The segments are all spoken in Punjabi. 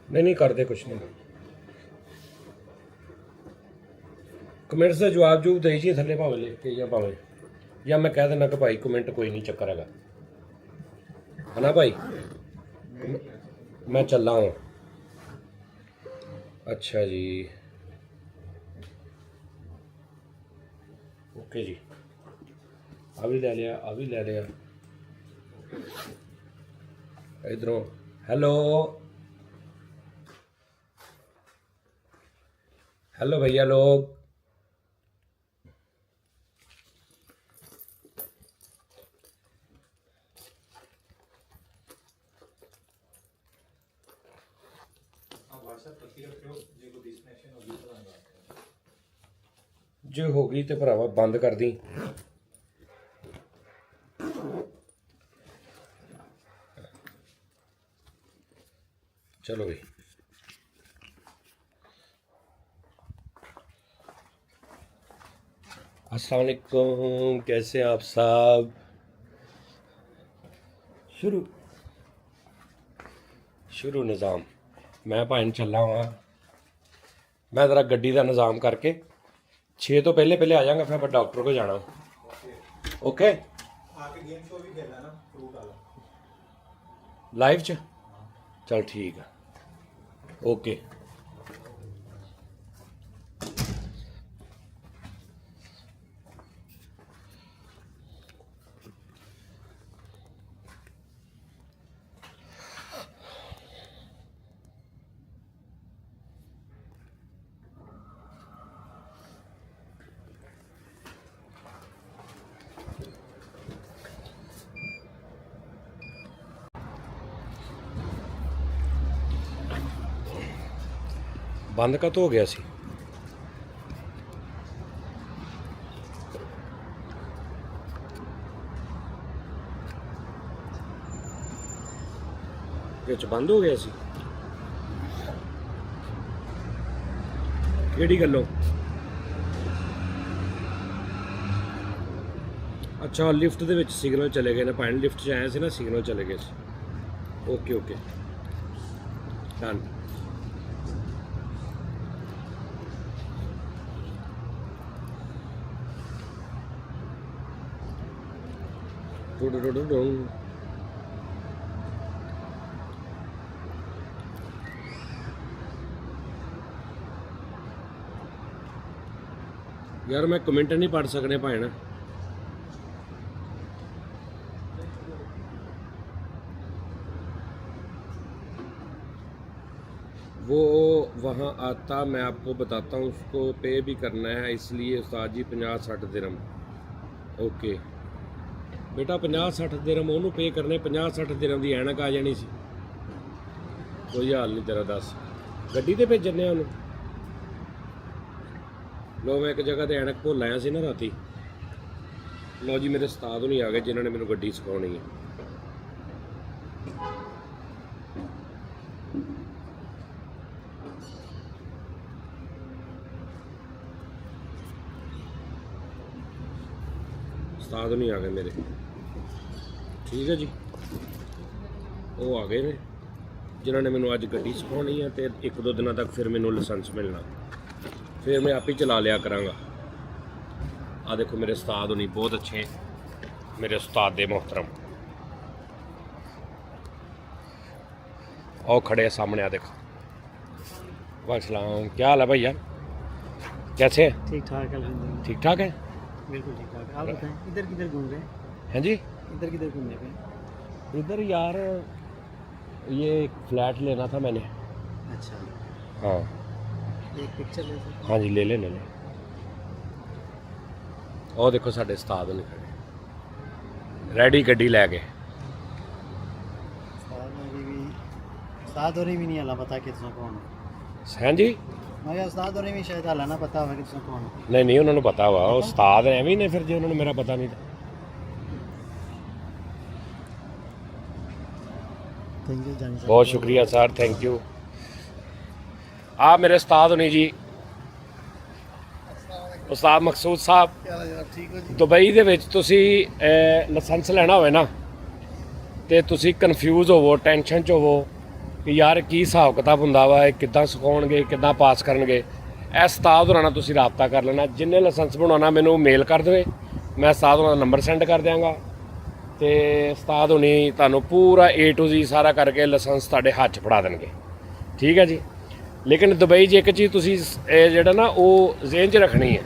नहीं करते कुछ नहीं। कमेंट्स का जवाब जूब दे जी थले भावें लिख के या मैं कह देना कि भाई कमेंट कोई नहीं चक्कर है ना भाई, मैं चला हूँ। अच्छा जी, ओके जी, आ भी ले लिया, आ भी ले लिया। इधरों हेलो हेलो भैया लोग, जो होगी तो भरावा बंद कर दी। चलो भाई, अस्सलाम वालेकुम, कैसे हैं आप सब। शुरू निज़ाम मैं भाई चला हुआ, मैं ज़रा गड्डी का निज़ाम करके 6 तो पहले पहले आ जाऊंगा, फिर मैं डॉक्टर को जाना। ओके आके गेम शो भी खेलना ना, फ्रूट वाला लाइव च चल ठीक है, ओके। बंद का तो हो गया सी, विच बंद हो गया सी, केड़ी गल्लों। अच्छा लिफ्ट दे विच सिग्नल चले गए ने भाई, लिफ्ट च आए सी ना, सिग्नल चले गए सी। Okay okay done. यार मैं कमेंट नहीं पढ़ सकने भाई ना, वो वहाँ आता मैं आपको बताता हूँ, उसको पे भी करना है, इसलिए उस्ताद जी 50-60 दिरहम। ओके बेटा 50-60 दिरहम ਉਹਨੂੰ पे करने, 50-60 दिरहम की ऐनक आ जानी सी। कोई हाल नहीं तेरा, दस गड्डी ते भेजने ਉਹਨੂੰ। लो मैं एक जगह ते ऐनक भुल आया सी ना राती। लो जी मेरे उस्ताद नहीं आ गए जिन्होंने मैंने गड्डी सिखानी है। उस्ताद नहीं आ गए मेरे, ठीक है जी, वो आ गए ने जिन्होंने मैंने अज गड्डी सिखानी है, तो 1-2 दिनों तक फिर मैंने लाइसेंस मिलना, फिर मैं आप ही चला लिया कराँगा। आ देखो मेरे उस्ताद होनी बहुत अच्छे, मेरे उस्ताद दे मोहतरम, और खड़े सामने। आ देखो, वालेकुम, क्या हाल है भैया, कैसे हैं? ठीक ठाक है, ठीक ठाक है, बिल्कुल ठीक ठाक। आप बताएं इधर किधर घूम रहे हैं? हैं जी इधर किधर घूमने पे? इधर यार ये एक फ्लैट लेना था मैंने। अच्छा, हाँ एक पिक्चर ले सकते हाँ जी, ले ले ले ले। और देखो साढ़े उस्ताद ने खड़े रेडी गड्डी लैके। उस्ताद होने भी नहीं हला पता कितना कौन हैं जी, मगर उस्ताद होने भी शायद हला ना पता होगा कितना कौन। नहीं नहीं उन्होंने पता हुआ, उस्ताद एवं ने फिर जो उन्होंने मेरा पता नहीं था। थैंक यू जानी बहुत शुक्रिया सर, थैंक यू। आप मेरे उस्ताद होनी जी, उस्ताद मकसूद साहब। ठीक हो जी। दुबई ਦੇ ਵਿੱਚ ਤੁਸੀਂ ਲਾਇਸੈਂਸ ਲੈਣਾ ਹੋਵੇ ਨਾ, ਤੇ ਤੁਸੀਂ ਕਨਫਿਊਜ਼ ਹੋਵੋ, ਟੈਨਸ਼ਨ 'ਚ ਹੋਵੋ ਕਿ ਯਾਰ ਕੀ ਹਿਸਾਬ ਕਿਤਾਬ ਹੁੰਦਾ ਵਾ, ਇਹ ਕਿੱਦਾਂ ਸਿਖਾਉਣਗੇ, ਕਿੱਦਾਂ ਪਾਸ ਕਰਨਗੇ। ਇਹ ਉਸਤਾਦ ਹੋਰਾਂ ਨਾਲ ਤੁਸੀਂ ਰਾਬਤਾ ਕਰ ਲੈਣਾ। ਜਿੰਨੇ ਲਾਇਸੈਂਸ ਬਣਾਉਣਾ ਮੈਨੂੰ ਮੇਲ ਕਰ ਦੇਵੇ, ਮੈਂ ਉਸਤਾਦ ਹੋਰਾਂ ਦਾ ਨੰਬਰ ਸੈਂਡ ਕਰ ਦਿਆਂਗਾ ਤੇ ਉਸਤਾਦ ਹੋਣੀ ਤੁਹਾਨੂੰ ਪੂਰਾ A to Z ਸਾਰਾ ਕਰਕੇ ਲਾਇਸੈਂਸ ਤੁਹਾਡੇ ਹੱਥ 'ਚ ਫੜਾ ਦੇਣਗੇ। ਠੀਕ ਹੈ ਜੀ। ਲੇਕਿਨ ਦੁਬਈ 'ਚ ਇੱਕ ਚੀਜ਼ ਤੁਸੀਂ ਇਹ ਜਿਹੜਾ ਨਾ ਉਹ ਜ਼ਿਹਨ 'ਚ ਰੱਖਣੀ ਹੈ,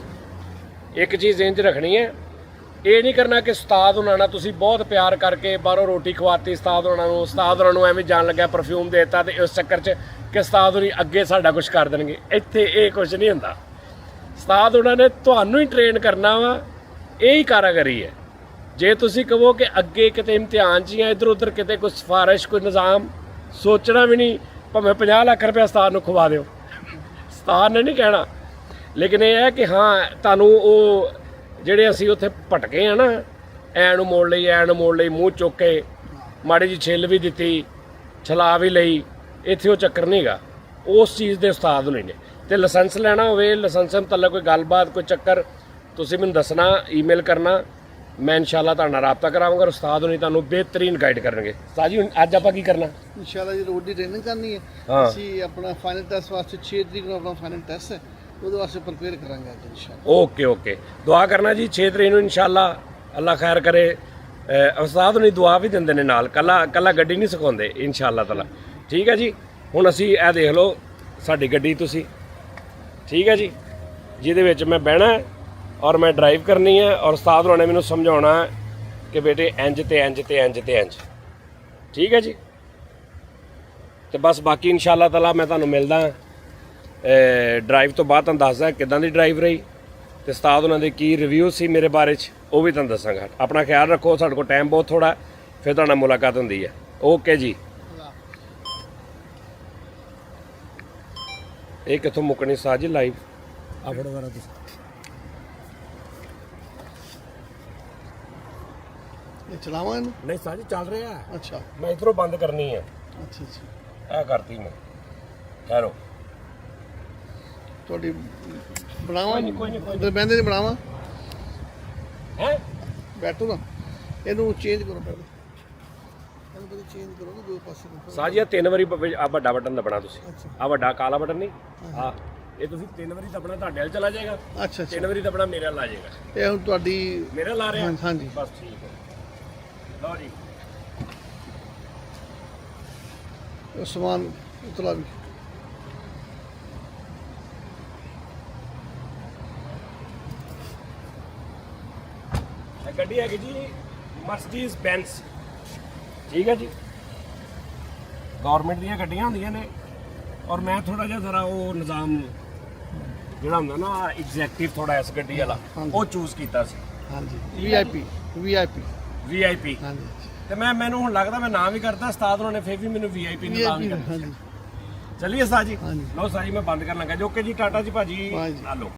ਇੱਕ ਚੀਜ਼ ਜ਼ਿਹਨ 'ਚ ਰੱਖਣੀ ਹੈ, ਇਹ ਨਹੀਂ ਕਰਨਾ ਕਿ ਉਸਤਾਦ ਹੋਣਾ ਨਾਲ ਤੁਸੀਂ ਬਹੁਤ ਪਿਆਰ ਕਰਕੇ ਬਾਹਰੋਂ ਰੋਟੀ ਖਵਾਤੀ ਉਸਤਾਦ ਹੋਣਾ ਨੂੰ ਐਵੇਂ ਜਾਣ ਲੱਗਿਆ ਪਰਫਿਊਮ ਦੇਤਾ ਤੇ ਇਸ ਚੱਕਰ 'ਚ ਕਿ ਉਸਤਾਦ ਹੋਣੀ ਅੱਗੇ ਸਾਡਾ ਕੁਝ ਕਰ ਦੇਣਗੇ। ਇੱਥੇ ਇਹ ਕੁਝ ਨਹੀਂ ਹੁੰਦਾ। ਉਸਤਾਦ ਹੋਣਾ ਨੇ ਤੁਹਾਨੂੰ ਹੀ ਟ੍ਰੇਨ ਕਰਨਾ ਵਾ, ਇਹ ਹੀ ਕਾਰਾਗਰੀ ਹੈ। ਜੇ ਤੁਸੀਂ ਕਹੋ ਕਿ ਅੱਗੇ ਕਿਤੇ ਇਮਤਿਹਾਨ 'ਚ ਜਾਂ ਇੱਧਰ ਉੱਧਰ ਕਿਤੇ ਕੋਈ ਸਿਫਾਰਿਸ਼ ਕੋਈ ਨਿਜ਼ਾਮ ਸੋਚਣਾ ਵੀ ਨਹੀਂ, ਭਾਵੇਂ 50 ਲੱਖ ਰੁਪਇਆ ਉਸਤਾਦ ਨੂੰ ਖਵਾ ਦਿਓ, ਉਸਤਾਦ ਨੇ ਨਹੀਂ ਕਹਿਣਾ। ਲੇਕਿਨ ਇਹ ਹੈ ਕਿ ਹਾਂ ਤੁਹਾਨੂੰ ਉਹ ਜਿਹੜੇ ਅਸੀਂ ਉੱਥੇ ਭਟਕੇ ਆ ਨਾ, ਐਂ ਨੂੰ ਮੋੜ ਲਈ ਮੂੰਹ ਚੁੱਕ ਕੇ ਮਾੜੀ ਜੀ ਛਿੱਲ ਵੀ ਦਿੱਤੀ, ਛਲਾ ਵੀ ਲਈ, ਇੱਥੇ ਉਹ ਚੱਕਰ ਨਹੀਂ ਹੈਗਾ। ਉਸ ਚੀਜ਼ ਦੇ ਉਸਤਾਦ ਨਹੀਂ ਨੇ। ਤੇ ਲਾਇਸੈਂਸ ਲੈਣਾ ਹੋਵੇ, ਲਾਇਸੈਂਸ ਮਤਲਬ ਕੋਈ ਗੱਲਬਾਤ ਕੋਈ ਚੱਕਰ, ਤੁਸੀਂ ਮੈਨੂੰ ਦੱਸਣਾ, ਈਮੇਲ ਕਰਨਾ, ਮੈਂ ਇਨਸ਼ਾਅੱਲਾ ਤੁਹਾਡਾ ਨਾਲ ਰਾਬਤਾ ਕਰਾਵਾਂਗਾ। ਉਸਤਾਦ ਹੋਣੀ ਤੁਹਾਨੂੰ ਬਿਹਤਰੀਨ ਗਾਈਡ ਕਰਨਗੇ। ਉਸਤਾਦ ਜੀ ਅੱਜ ਆਪਾਂ ਕੀ ਕਰਨਾ? इंशाल्लाह जी रोड की ट्रेनिंग करनी है। हाँ। ਅਸੀਂ ਆਪਣਾ ਫਾਈਨਲ ਟੈਸਟ ਵਾਸਤੇ 6 ਤਰੀਕ ਨੂੰ ਆਪਣਾ ਫਾਈਨਲ ਟੈਸਟ ਹੈ, ਉਹਦੇ ਵਾਸਤੇ ਪ੍ਰਪੇਅਰ ਕਰਾਂਗੇ ਅੱਜ ਇਨਸ਼ਾਅੱਲਾ। ਓਕੇ ਦੁਆ ਕਰਨਾ ਜੀ 6 ਤਰੀਕ ਨੂੰ ਇਨਸ਼ਾਅੱਲਾ, ਅੱਲਾ ਖੈਰ ਕਰੇ। ਉਸਤਾਦ ਹੋਣੀ ਦੁਆ ਵੀ ਦਿੰਦੇ ਨੇ ਨਾਲ, ਕੱਲਾ ਗੱਡੀ ਨਹੀਂ ਸਿਖਾਉਂਦੇ ਇਨਸ਼ਾਅੱਲਾ ਤਾਲਾ। ਠੀਕ ਹੈ ਜੀ। ਹੁਣ ਅਸੀਂ ਇਹ ਦੇਖ ਲਓ ਸਾਡੀ ਗੱਡੀ ਤੁਸੀਂ, ਠੀਕ ਹੈ ਜੀ, ਜਿਹਦੇ ਵਿੱਚ ਮੈਂ ਬਹਿਣਾ ਔਰ ਮੈਂ ਡਰਾਈਵ ਕਰਨੀ ਹੈ ਔਰ ਉਸਤਾਦ ਹੋਰਾਂ ਨੇ ਮੈਨੂੰ ਸਮਝਾਉਣਾ ਕਿ ਬੇਟੇ ਇੰਜ ਤੇ ਇੰਜ ਤੇ ਇੰਜ ਤੇ ਇੰਜ। ਠੀਕ ਹੈ ਜੀ। ਤੇ ਬਸ ਬਾਕੀ ਇਨਸ਼ਾਅੱਲਾ ਤਾਲਾ ਮੈਂ ਤੁਹਾਨੂੰ ਮਿਲਦਾ ਡਰਾਈਵ ਤੋਂ ਬਾਅਦ। ਤੁਹਾਨੂੰ ਦੱਸਦਾ ਕਿੱਦਾਂ ਦੀ ਡਰਾਈਵ ਰਹੀ ਤੇ ਉਸਤਾਦ ਉਹਨਾਂ ਦੇ ਕੀ ਰਿਵਿਊ ਸੀ ਮੇਰੇ ਬਾਰੇ 'ਚ, ਉਹ ਵੀ ਤੁਹਾਨੂੰ ਦੱਸਾਂਗਾ। ਆਪਣਾ ਖਿਆਲ ਰੱਖੋ, ਸਾਡੇ ਕੋਲ ਟਾਈਮ ਬਹੁਤ ਥੋੜਾ, ਫਿਰ ਤੁਹਾਡੇ ਨਾਲ ਮੁਲਾਕਾਤ ਹੁੰਦੀ ਹੈ। ਓਕੇ ਜੀ। ਇਹ ਕਿੱਥੋਂ ਮੁੱਕਣੀ ਉਸਤਾਦ ਜੀ ਲਾਈਵ? ਆ ਫੜੋ ਵਾਰਾ ਤੁਸੀਂ। ਇਹ ਚਲਾਵਾਂ ਇਹਨੂੰ? ਨਹੀਂ ਉਸਤਾਦ ਜੀ ਚੱਲ ਰਿਹਾ। ਅੱਛਾ ਮੈਂ ਇੱਧਰੋਂ ਬੰਦ ਕਰਨੀ ਹੈ। ਅੱਛਾ ਇਹ ਕਰਤੀ ਮੈਂ। ਠਹਿਰੋ। ਤੁਹਾਡੀ ਬਣਾਵਾਂ? ਕੋਈ ਨਹੀਂ ਅੰਦਰ ਬਹਿੰਦੇ ਨਹੀਂ ਬਣਾਵਾਂ? ਹੈ ਬੈਠੋ ਨਾ, ਇਹਨੂੰ ਚੇਂਜ ਕਰੋ ਪਹਿਲਾਂ, ਇਹਨੂੰ ਪਹਿਲਾਂ ਚੇਂਜ ਕਰੋ ਨਾ ਦੋ ਪਾਸੇ ਨੂੰ। ਸਾਜੀਆ 3 ਵਾਰੀ ਆ ਵੱਡਾ ਬਟਨ ਦਬਣਾ ਤੁਸੀਂ। ਆ ਵੱਡਾ ਕਾਲਾ ਬਟਨ ਨਹੀਂ, ਆ ਇਹ ਤੁਸੀਂ 3 ਵਾਰੀ ਦਬਣਾ, ਤੁਹਾਡੇ ਵੱਲ ਚਲਾ ਜਾਏਗਾ। ਅੱਛਾ 3 ਵਾਰੀ ਦਬਣਾ ਮੇਰੇ ਵੱਲ ਆ ਜਾਏਗਾ। ਇਹ ਹੁਣ ਤੁਹਾਡੀ ਮੇਰੇ ਵੱਲ ਆ ਰਿਹਾ? ਹਾਂਜੀ ਬਸ ਠੀਕ ਹੈ। ਲਓ ਜੀ ਸਮਾਨ ਉਤਲਾ ਵੀ। ਇਹ ਗੱਡੀ ਹੈਗੀ ਜੀ ਮਰਸੀਡੀਜ਼ ਬੈਂਸ। ਠੀਕ ਹੈ ਜੀ। ਗਵਰਨਮੈਂਟ ਦੀਆਂ ਗੱਡੀਆਂ ਹੁੰਦੀਆਂ ਨੇ ਔਰ ਮੈਂ ਥੋੜਾ ਜਿਹਾ ਜ਼ਰਾ ਉਹ ਨਿਜ਼ਾਮ ਜਿਹੜਾ ਹੁੰਦਾ ਨਾ ਐਗਜ਼ੈਕਟਿਵ ਥੋੜਾ ਇਸ ਗੱਡੀ ਵਾਲਾ ਉਹ ਚੂਜ਼ ਕੀਤਾ ਸੀ। ਹਾਂਜੀ ਵੀਆਈਪੀ ਹਾਂਜੀ। ਤੇ ਮੈਨੂੰ ਹੁਣ ਲੱਗਦਾ ਮੈਂ ਨਾਮ ਵੀ ਕਰਦਾ, ਉਸਤਾਦ ਉਹਨਾਂ ਨੇ ਫਿਰ ਵੀ ਮੈਨੂੰ ਵੀਆਈਪੀ ਨਿਜ਼ਾਮ ਕਰਤਾ। ਚਲਿਏ ਉਸਤਾਦ ਜੀ। ਲਓ ਉਸਤਾਦ ਜੀ ਮੈਂ ਬੰਦ ਕਰਨ ਲੱਗਾ ਜੀ। ਓਕੇ ਜੀ, ਟਾਟਾ ਜੀ ਭਾਜੀ। ਆ ਲਓ।